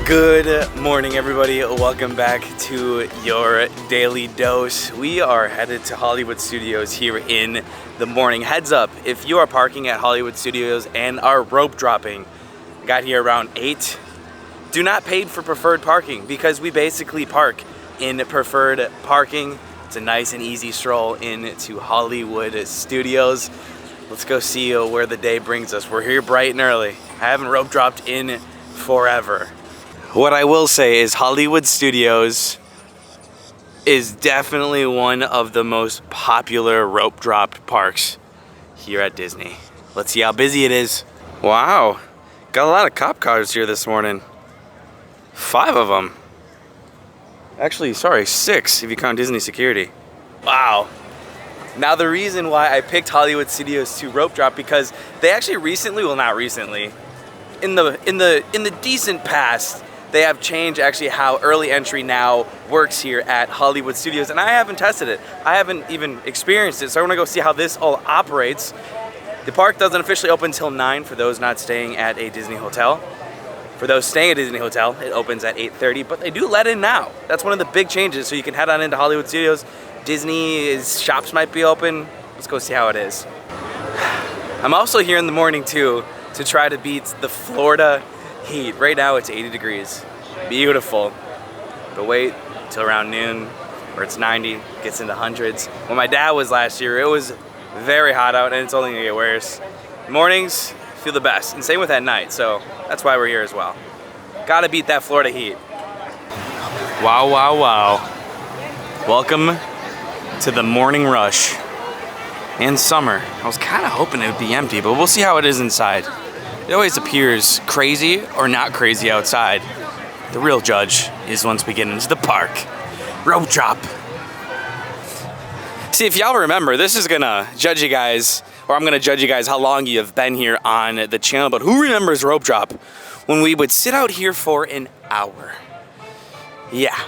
Good morning, everybody. Welcome back to your daily dose. We are headed to Hollywood Studios here in the morning. Heads up, if you are parking at Hollywood Studios and are rope dropping, got here around 8, do not pay for preferred parking because we basically park in preferred parking. It's a nice and easy stroll into Hollywood Studios. Let's go see where the day brings us. We're here bright and early. I haven't rope dropped in forever. What I will say is Hollywood Studios is definitely one of the most popular rope drop parks here at Disney. Let's see how busy it is. Wow, got a lot of cop cars here this morning. 5 of them. Actually, sorry, 6 if you count Disney security. Wow. Now the reason why I picked Hollywood Studios to rope drop because they actually recently, well not recently, in the decent past, they have changed actually how early entry now works here at Hollywood Studios, and I haven't tested it. I haven't even experienced it, so I want to go see how this all operates. The park doesn't officially open until 9 for those not staying at a Disney hotel. For those staying at a Disney hotel, it opens at 8:30, but they do let in now. That's one of the big changes, so you can head on into Hollywood Studios. Disney's shops might be open. Let's go see how it is. I'm also here in the morning too to try to beat the Florida heat. Right now it's 80 degrees. Beautiful. But wait till around noon where it's 90, gets into hundreds. When my dad was last year, it was very hot out and it's only gonna get worse. Mornings feel the best, and same with at night, so that's why we're here as well. Gotta beat that Florida heat. Wow, wow, wow. Welcome to the morning rush and summer. I was kind of hoping it would be empty, but we'll see how it is inside. It always appears crazy or not crazy outside. The real judge is once we get into the park. Rope drop. See, if y'all remember, this is gonna judge you guys, or I'm gonna judge you guys how long you have been here on the channel, but who remembers rope drop when we would sit out here for an hour? Yeah.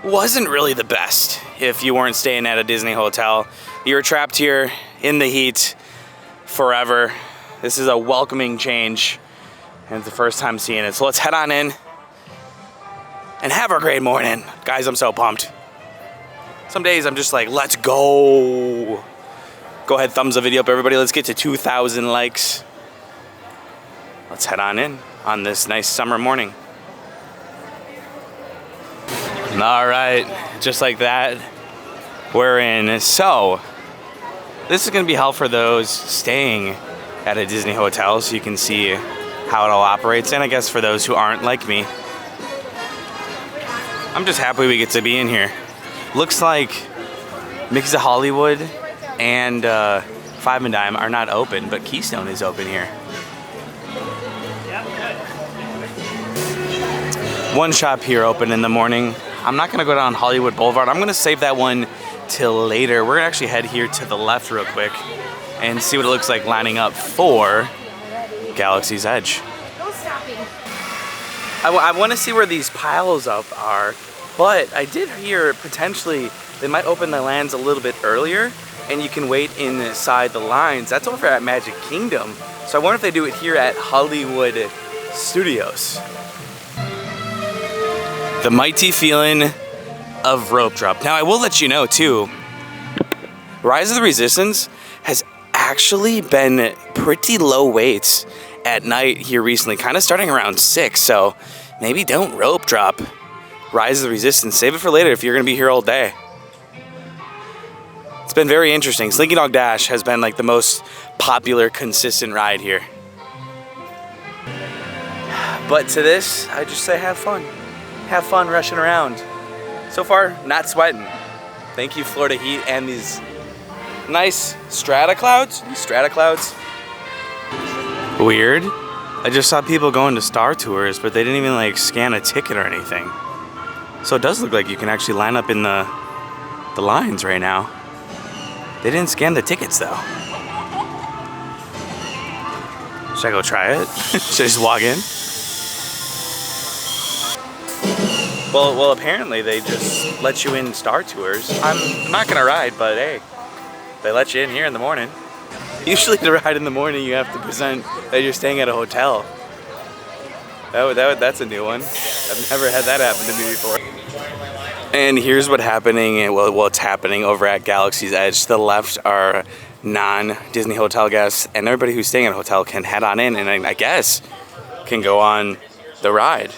Wasn't really the best if you weren't staying at a Disney hotel. You were trapped here in the heat forever. This is a welcoming change, and it's the first time seeing it. So let's head on in and have a great morning. Guys, I'm so pumped. Some days I'm just like, let's go. Go ahead, thumbs the video up, everybody. Let's get to 2,000 likes. Let's head on in on this nice summer morning. All right, just like that, we're in. So, this is gonna be helpful for those staying at a Disney hotel so you can see how it all operates, and I guess for those who aren't like me. I'm just happy we get to be in here. Looks like Mickey's of Hollywood and Five and Dime are not open, but Keystone is open here. One shop here open in the morning. I'm not gonna go down Hollywood Boulevard. I'm gonna save that one till later. We're gonna actually head here to the left real quick and see what it looks like lining up for Galaxy's Edge. I want to see where these piles up are, but I did hear potentially they might open the lands a little bit earlier and you can wait inside the lines. That's over at Magic Kingdom. So I wonder if they do it here at Hollywood Studios. The mighty feeling of rope drop. Now I will let you know too, Rise of the Resistance has actually been pretty low waits at night here recently, kind of starting around 6, so maybe don't rope drop Rise of the Resistance. Save it for later if you're gonna be here all day. It's been very interesting. Slinky Dog Dash has been like the most popular, consistent ride here. But to this, I just say have fun. Have fun rushing around. So far, not sweating. Thank you, Florida heat, and these nice strata clouds. Weird. I just saw people going to Star Tours, but they didn't even like scan a ticket or anything. So it does look like you can actually line up in the lines right now. They didn't scan the tickets though. Should I go try it? Should I just walk in? Well, apparently they just let you in Star Tours. I'm not gonna ride, but hey, they let you in here in the morning. Usually to ride in the morning, you have to present that you're staying at a hotel. That's a new one. I've never had that happen to me before. And here's what's happening over at Galaxy's Edge. To the left are non-Disney hotel guests, and everybody who's staying at a hotel can head on in and I guess can go on the ride.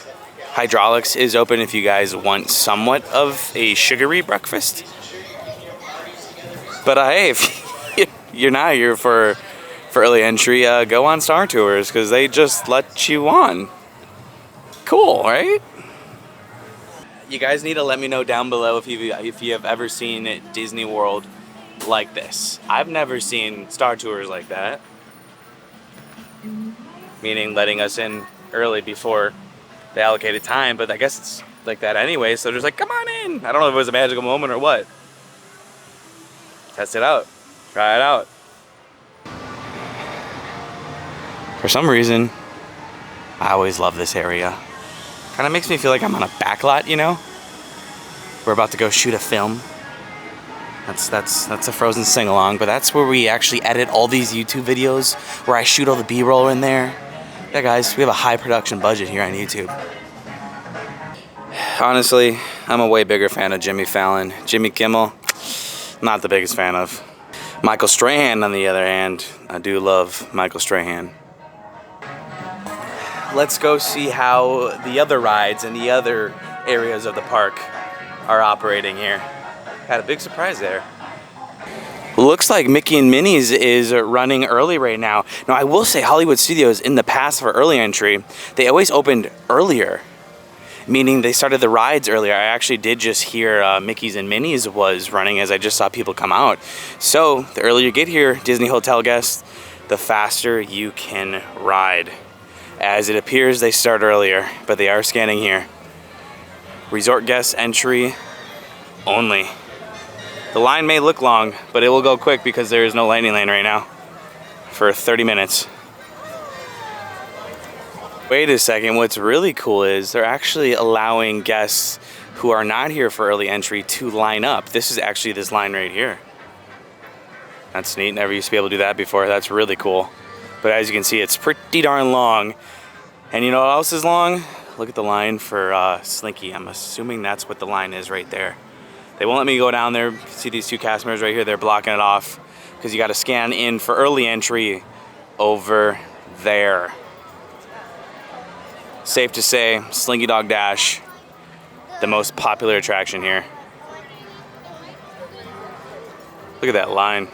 Hydraulics is open if you guys want somewhat of a sugary breakfast. But hey, if you're not here for early entry, go on Star Tours because they just let you on. Cool, right? You guys need to let me know down below if you have ever seen Disney World like this. I've never seen Star Tours like that. Meaning letting us in early before the allocated time, but I guess it's like that anyway, so they're just like, come on in. I don't know if it was a magical moment or what. Test it out. Try it out. For some reason, I always love this area. Kind of makes me feel like I'm on a backlot, you know? We're about to go shoot a film. That's a Frozen sing-along, but that's where we actually edit all these YouTube videos, where I shoot all the B-roll in there. Yeah, guys, we have a high production budget here on YouTube. Honestly, I'm a way bigger fan of Jimmy Fallon. Jimmy Kimmel, not the biggest fan of. Michael Strahan, on the other hand, I do love Michael Strahan. Let's go see how the other rides and the other areas of the park are operating here. Had a big surprise there. Looks like Mickey and Minnie's is running early right now. Now, I will say Hollywood Studios in the past for early entry, they always opened earlier, meaning they started the rides earlier. I actually did just hear Mickey's and Minnie's was running as I just saw people come out. So the earlier you get here, Disney hotel guests, the faster you can ride. As it appears they start earlier, but they are scanning here. Resort guests entry only. The line may look long, but it will go quick because there is no landing lane right now for 30 minutes. Wait a second, what's really cool is they're actually allowing guests who are not here for early entry to line up. This is actually this line right here. That's neat, never used to be able to do that before. That's really cool. But as you can see, it's pretty darn long. And you know what else is long? Look at the line for Slinky. I'm assuming that's what the line is right there. They won't let me go down there. See these two cast members right here? They're blocking it off because you got to scan in for early entry over there. Safe to say, Slinky Dog Dash, the most popular attraction here. Look at that line.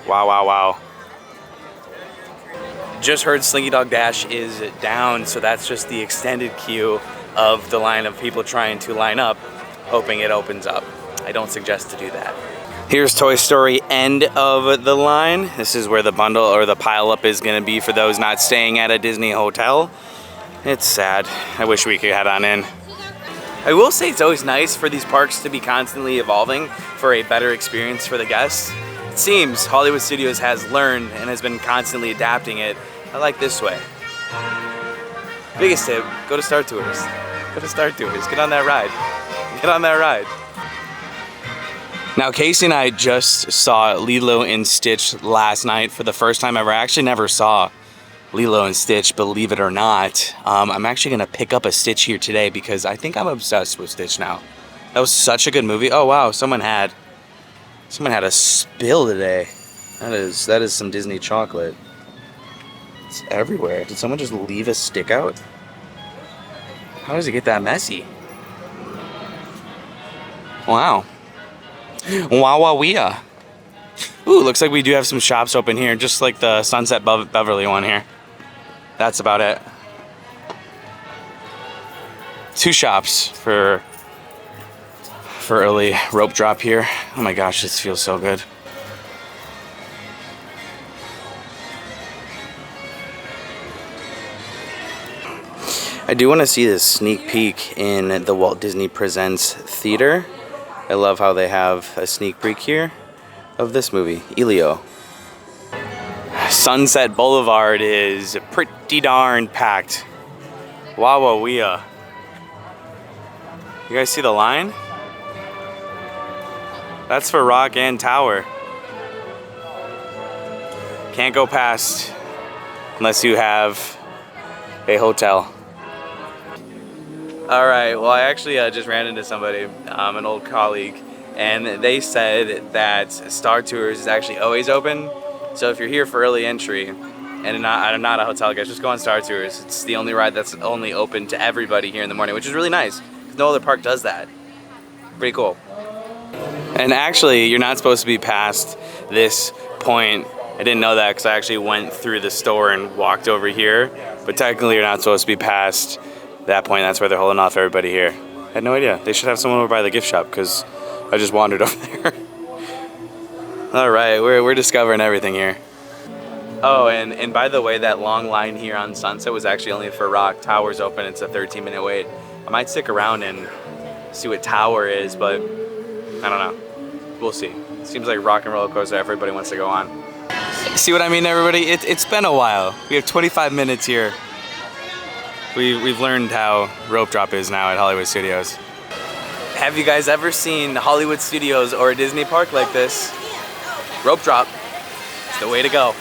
Wow, wow, wow. Just heard Slinky Dog Dash is down, so that's just the extended queue of the line of people trying to line up, hoping it opens up. I don't suggest to do that. Here's Toy Story end of the line. This is where the bundle or the pile-up is gonna be for those not staying at a Disney hotel. It's sad. I wish we could head on in. I will say it's always nice for these parks to be constantly evolving for a better experience for the guests. It seems Hollywood Studios has learned and has been constantly adapting it. I like this way. Biggest tip, go to Star Tours. Go to Star Tours, get on that ride. Get on that ride. Now, Casey and I just saw Lilo and Stitch last night for the first time ever. I actually never saw Lilo and Stitch, believe it or not. I'm actually gonna pick up a Stitch here today because I think I'm obsessed with Stitch now. That was such a good movie. Oh wow, someone had a spill today. That is some Disney chocolate. It's everywhere. Did someone just leave a stick out? How does it get that messy? Wow. Wow-wow-wea. Ooh, looks like we do have some shops open here, just like the Sunset Beverly one here. That's about it. 2 shops for early rope drop here. Oh my gosh, this feels so good. I do want to see this sneak peek in the Walt Disney Presents Theater. I love how they have a sneak peek here of this movie, Elio. Sunset Boulevard is pretty darn packed. Wow-wow-wea. You guys see the line? That's for Rock and Tower. Can't go past unless you have a hotel. All right, well, I actually just ran into somebody, an old colleague, and they said that Star Tours is actually always open. So if you're here for early entry and I'm not a hotel guest, just go on Star Tours. It's the only ride that's only open to everybody here in the morning, which is really nice, because no other park does that. Pretty cool. And actually, you're not supposed to be past this point. I didn't know that because I actually went through the store and walked over here, but technically you're not supposed to be past that point. That's where they're holding off everybody here. I had no idea. They should have someone over by the gift shop because I just wandered over there. All right, we're discovering everything here. Oh, and by the way, that long line here on Sunset was actually only for Rock. Tower's open. It's a 13-minute wait. I might stick around and see what Tower is, but I don't know. We'll see. It seems like Rock and Roller Coaster everybody wants to go on. See what I mean, everybody? It's been a while. We have 25 minutes here. We've learned how rope drop is now at Hollywood Studios. Have you guys ever seen Hollywood Studios or a Disney park like this? Rope drop. It's the way to go.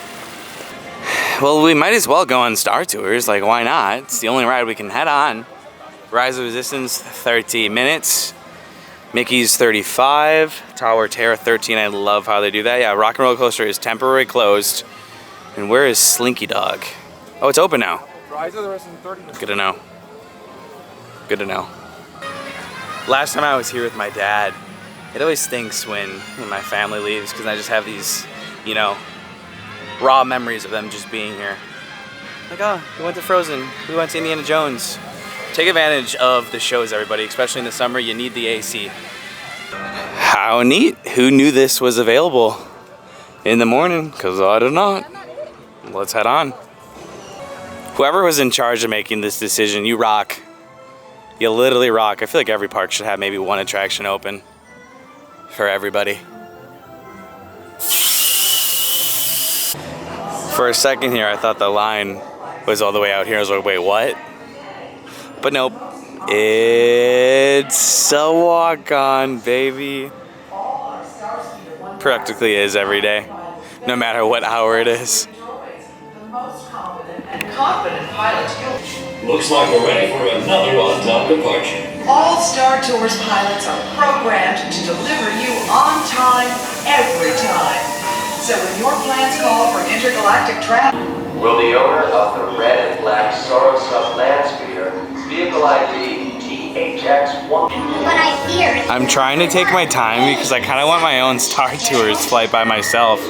Well, we might as well go on Star Tours. Like, why not? It's the only ride we can head on. Rise of Resistance, 30 minutes. Mickey's 35. Tower Terror, 13. I love how they do that. Yeah, Rock and Roller Coaster is temporarily closed. And where is Slinky Dog? Oh, it's open now. Good to know. Good to know. Last time I was here with my dad, it always stinks when my family leaves because I just have these, you know, raw memories of them just being here. Like, oh, we went to Frozen, we went to Indiana Jones. Take advantage of the shows, everybody, especially in the summer. You need the AC. How neat. Who knew this was available in the morning? Because I did not. Let's head on. Whoever was in charge of making this decision, you rock. You literally rock. I feel like every park should have maybe one attraction open for everybody. For a second here, I thought the line was all the way out here. I was like, wait, what? But nope. It's a walk-on, baby. Practically is every day, no matter what hour it is. Looks like we're ready for another on-time departure. All Star Tours pilots are programmed to deliver you on time, every time. So when your plans call for intergalactic travel... Will the owner of the red and black Soros Sub Land Speeder, vehicle ID THX1... I'm trying to take my time because I kind of want my own Star Tours flight by myself.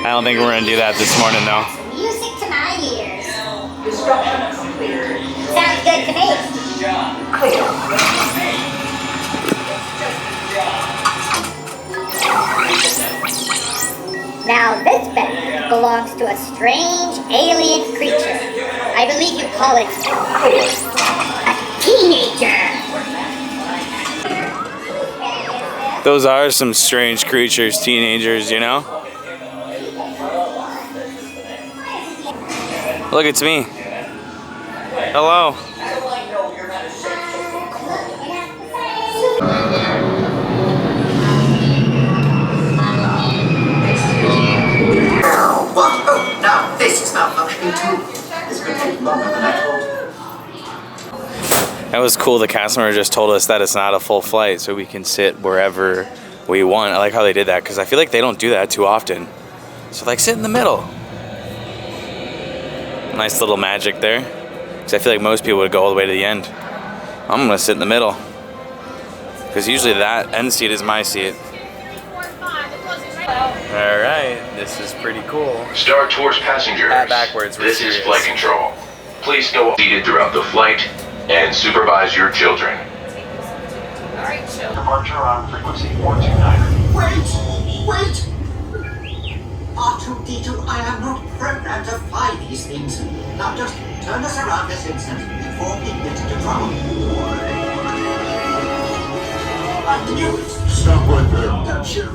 I don't think we're going to do that this morning, though. Music to my ears. Construction completed. Sounds good to me. Clear. Now this bed belongs to a strange alien creature. I believe you call it a teenager. Those are some strange creatures, teenagers, you know? Look, it's me. Hello. What? Oh, now this is malfunctioning too. This could take longer than I told. That was cool. The cast member just told us that it's not a full flight, so we can sit wherever we want. I like how they did that because I feel like they don't do that too often. So like sit in the middle. Nice little magic there. Because I feel like most people would go all the way to the end. I'm gonna sit in the middle. Because usually that end seat is my seat. Alright, this is pretty cool. Star Tours passengers, Backwards, this is flight control. Please stay seated throughout the flight and supervise your children. Departure on frequency 429. Wait! R2-D2, I am not programmed to fly these things. Now just turn us around this instant before we get into trouble. I knew it! Stop right there. Don't shoot.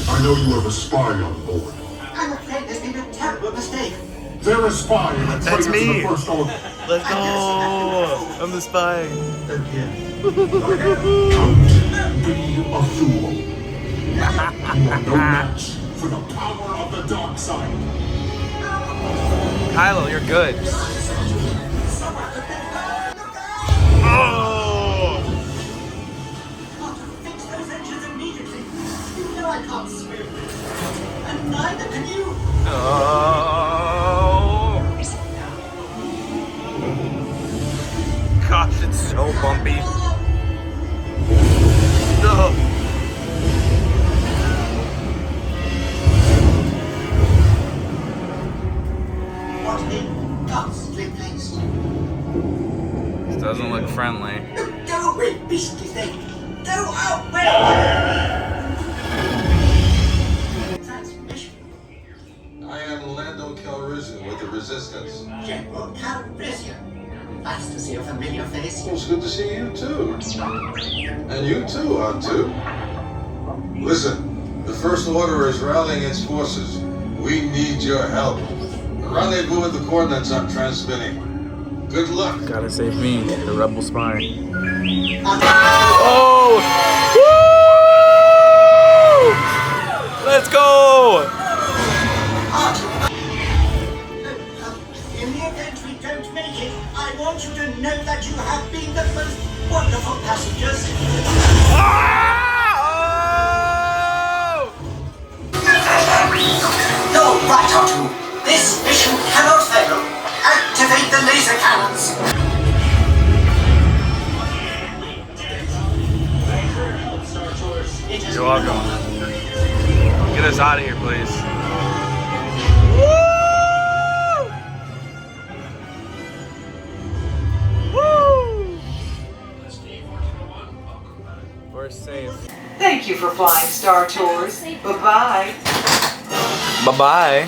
I know you have a spy on board. I'm afraid there's been a terrible mistake. They're a spy and a That's traitor to me. the first order. Let's go! I'm the spy. Again. Don't be a fool. You are no match for the power of the dark side. Oh, Pallo, you're good. Oh! Fix those engines immediately. You know I can't swim. And neither can you. Oh! Gosh, it's so bumpy. Ugh. What in ghastly place? This doesn't look friendly. Go away, beastly thing. Go away! Transmission. I am Lando Calrissian with the Resistance. General Calrissian. Nice to see a familiar face. Well, it's good to see you too. And you too, R2. Listen, the First Order is rallying its forces. We need your help. Rendezvous at the coordinates I'm transmitting. Good luck. Gotta save me, the rebel spy. Oh! Woo! Let's go! In the event we don't make it, I want you to know that you have been the most wonderful passengers. You're right, R2. This mission cannot fail. Activate the laser cannons. You're welcome. Get us out of here, please. We're safe. Thank you for flying Star Tours. Bye-bye. Bye-bye.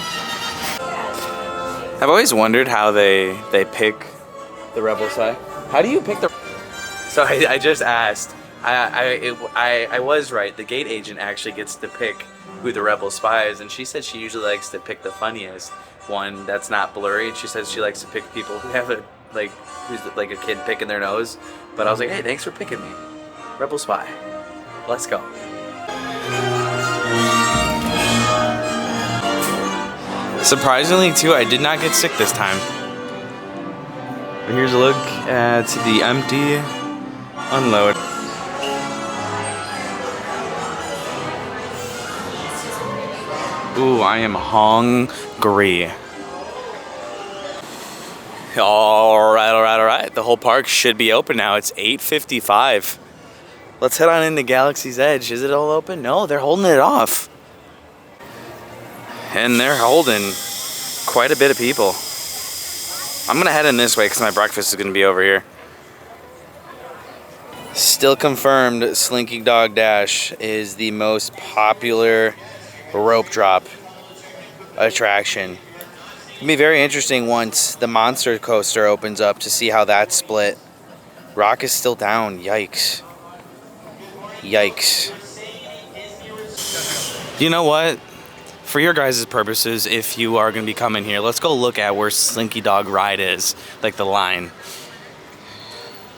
I've always wondered how they pick the rebel side. How do you pick the... So I just asked. I was right. The gate agent actually gets to pick who the rebel spy is, and she said she usually likes to pick the funniest one that's not blurry. And she says she likes to pick people who have who's like a kid picking their nose. But I was like, hey, thanks for picking me. Rebel spy. Let's go. Surprisingly, too, I did not get sick this time. But here's a look at the empty unload. Ooh, I am hungry. All right. The whole park should be open now. It's 8:55. Let's head on into Galaxy's Edge. Is it all open? No, they're holding it off. And they're holding quite a bit of people. I'm gonna head in this way because my breakfast is gonna be over here. Still confirmed, Slinky Dog Dash is the most popular rope drop attraction. It'll be very interesting once the monster coaster opens up to see how that's split. Rock is still down. Yikes. Yikes. You know what? For your guys' purposes, if you are going to be coming here, let's go look at where Slinky Dog Ride is, like the line.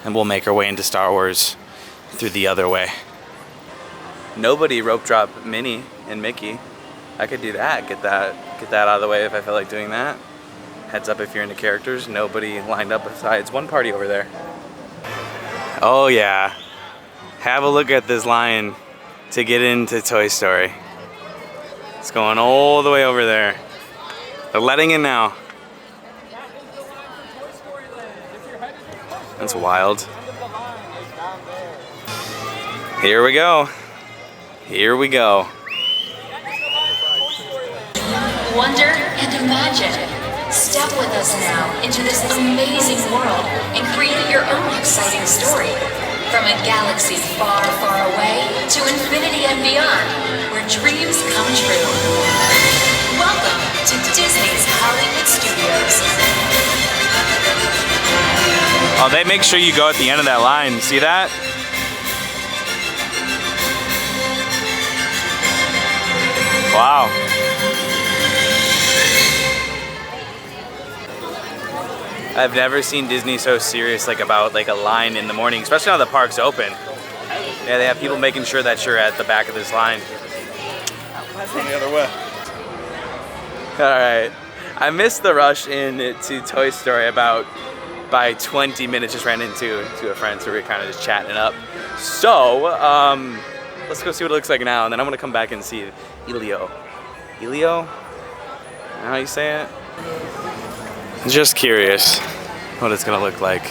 And we'll make our way into Star Wars through the other way. Nobody rope drop Minnie and Mickey. I could do that. Get that out of the way if I feel like doing that. Heads up if you're into characters. Nobody lined up besides one party over there. Oh yeah. Have a look at this line to get into Toy Story. It's going all the way over there. They're letting in now. That's wild. Here we go. Here we go. Wonder and imagine. Step with us now into this amazing world and create your own exciting story. From a galaxy far, far away to infinity and beyond, where dreams come true. Welcome to Disney's Hollywood Studios. Oh, they make sure you go at the end of that line. See that? Wow. I've never seen Disney so serious about a line in the morning, especially now the park's open. Yeah, they have people making sure that you're at the back of this line. That's the other way. All right. I missed the rush into Toy Story by 20 minutes. Just ran into a friend, so we were kind of just chatting it up. So, let's go see what it looks like now, and then I'm gonna come back and see Elio. Elio? How you say it? Just curious what it's gonna look like.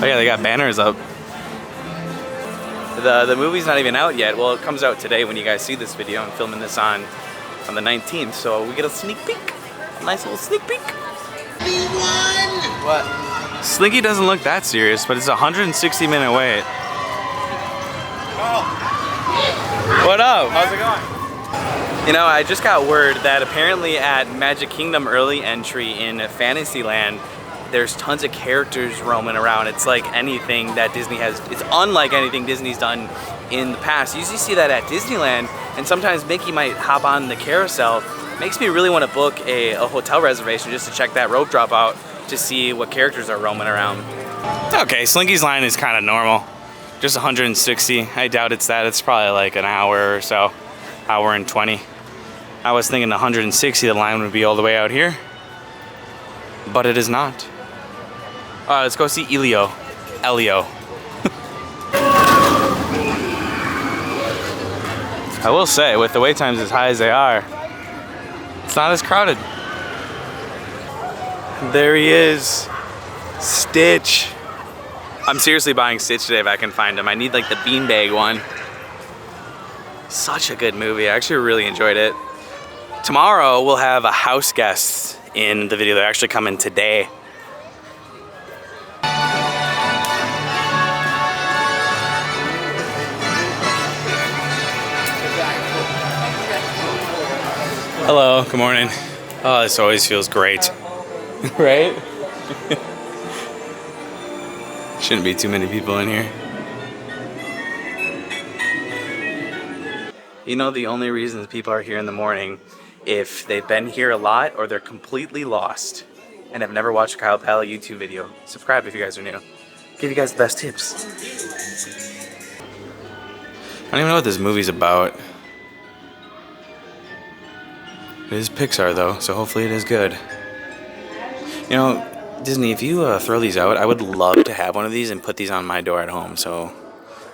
Oh yeah, they got banners up. The movie's not even out yet. Well, it comes out today when you guys see this video. I'm filming this on the 19th, so we get a sneak peek. A nice little sneak peek. What? Slinky doesn't look that serious, but it's a 160-minute wait. Oh. What up? How's it going? You know, I just got word that apparently at Magic Kingdom early entry in Fantasyland, there's tons of characters roaming around. It's like anything that Disney has, it's unlike anything Disney's done in the past. You usually see that at Disneyland, and sometimes Mickey might hop on the carousel. Makes me really want to book a hotel reservation just to check that rope drop out to see what characters are roaming around. Okay, Slinky's line is kind of normal. Just 160. I doubt it's that. It's probably like an hour or so. Hour and 20. I was thinking 160, the line would be all the way out here. But it is not. Let's go see Elio. I will say, with the wait times as high as they are, it's not as crowded. There he is, Stitch. I'm seriously buying Stitch today if I can find him. I need like the beanbag one. Such a good movie. I actually really enjoyed it. Tomorrow we'll have a house guest in the video. They're actually coming today. Hello, good morning. Oh, this always feels great. Right? Shouldn't be too many people in here. You know, the only reason people are here in the morning, if they've been here a lot or they're completely lost and have never watched a Kwpallo YouTube video. Subscribe if you guys are new. Give you guys the best tips. I don't even know what this movie's about. It is Pixar though, so hopefully it is good. You know, Disney, if you throw these out, I would love to have one of these and put these on my door at home, so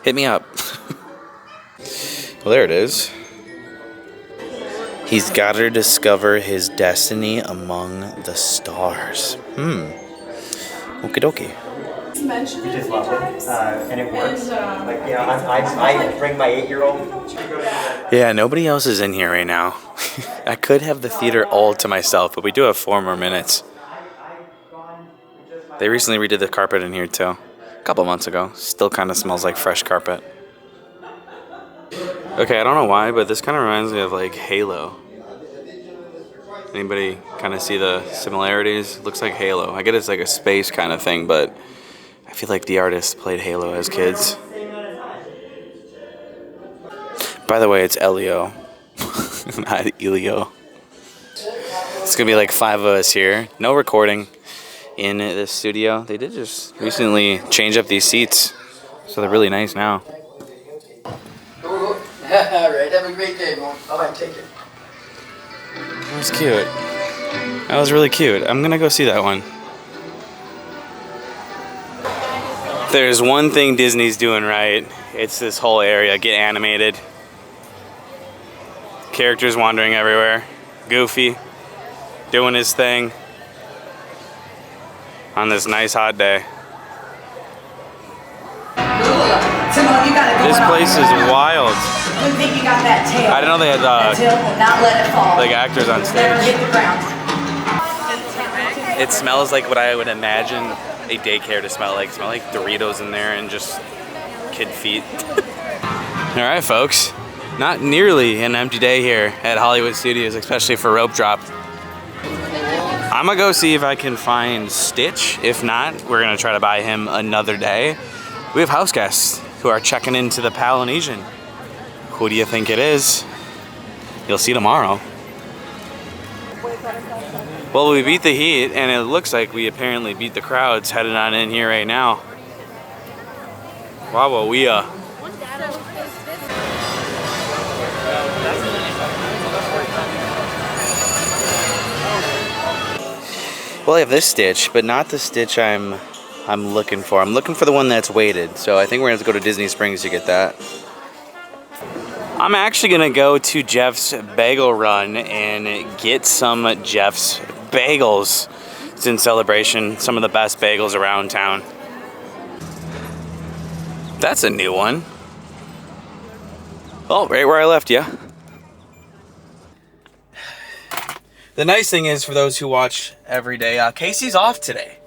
hit me up. Well, there it is. He's got to discover his destiny among the stars. Okie dokie. We just love it, and it works. Like, you know, I bring my 8-year-old. Yeah, nobody else is in here right now. I could have the theater all to myself, but we do have 4 more minutes. They recently redid the carpet in here too. A couple months ago. Still kind of smells like fresh carpet. Okay, I don't know why, but this kind of reminds me of like Halo. Anybody kind of see the similarities? Looks like Halo. I get it's like a space kind of thing, but I feel like the artists played Halo as kids. By the way, it's Elio, not Elio. It's gonna be like 5 of us here. No recording in this studio. They did just recently change up these seats, so they're really nice now. Alright, have a great day, Mom. Alright, take it. That was cute. That was really cute. I'm gonna go see that one. There's one thing Disney's doing right. It's this whole area. Get animated. Characters wandering everywhere. Goofy. Doing his thing. On this nice hot day. This place is wild. Good thing you got that tail. I didn't know they had That tail will not let it fall. like actors on Never hit stage. the ground. It smells like what I would imagine a daycare to smell like. Smell like Doritos in there and just kid feet. All right, folks. Not nearly an empty day here at Hollywood Studios, especially for Rope Drop. I'm gonna go see if I can find Stitch. If not, we're gonna try to buy him another day. We have house guests who are checking into the Polynesian. Who do you think it is? You'll see tomorrow. Well, we beat the heat, and it looks like we apparently beat the crowds headed on in here right now. Wow, Well, I have this stitch, but not the stitch I'm looking for. I'm looking for the one that's weighted. So I think we're gonna have to go to Disney Springs to get that. I'm actually gonna go to Jeff's Bagel Run and get some Jeff's bagels. It's in celebration. Some of the best bagels around town. That's a new one. Oh, right where I left you. The nice thing is, for those who watch every day, Casey's off today.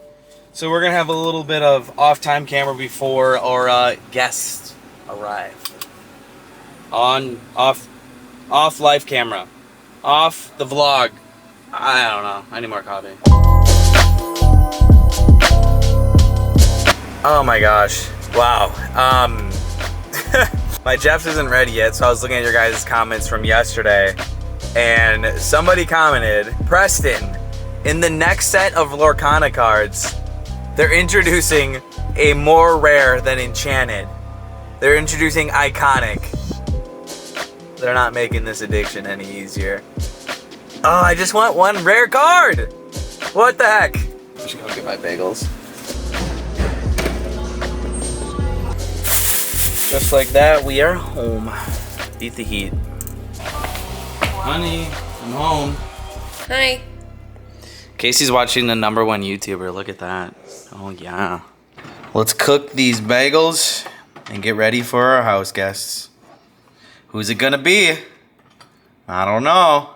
So we're gonna have a little bit of off-time camera before our guests arrive. Off live camera. Off the vlog. I don't know, I need more coffee. Oh my gosh, wow. My Jeff's isn't ready yet, so I was looking at your guys' comments from yesterday, and somebody commented, Preston, in the next set of Lorcana cards, they're introducing a more rare than enchanted. They're introducing iconic. They're not making this addiction any easier. Oh, I just want one rare card! What the heck? I should go get my bagels. Just like that, we are home. Beat the heat. Honey, I'm home. Hi. Casey's watching the #1 YouTuber. Look at that. Oh, yeah. Let's cook these bagels and get ready for our house guests. Who's it gonna be? I don't know.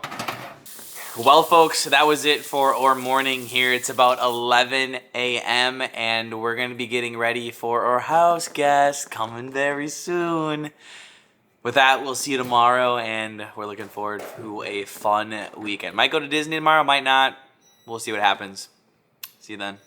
Well, folks, that was it for our morning here. It's about 11 a.m. and we're gonna be getting ready for our house guests coming very soon. With that, we'll see you tomorrow, and we're looking forward to a fun weekend. Might go to Disney tomorrow, might not. We'll see what happens. See you then.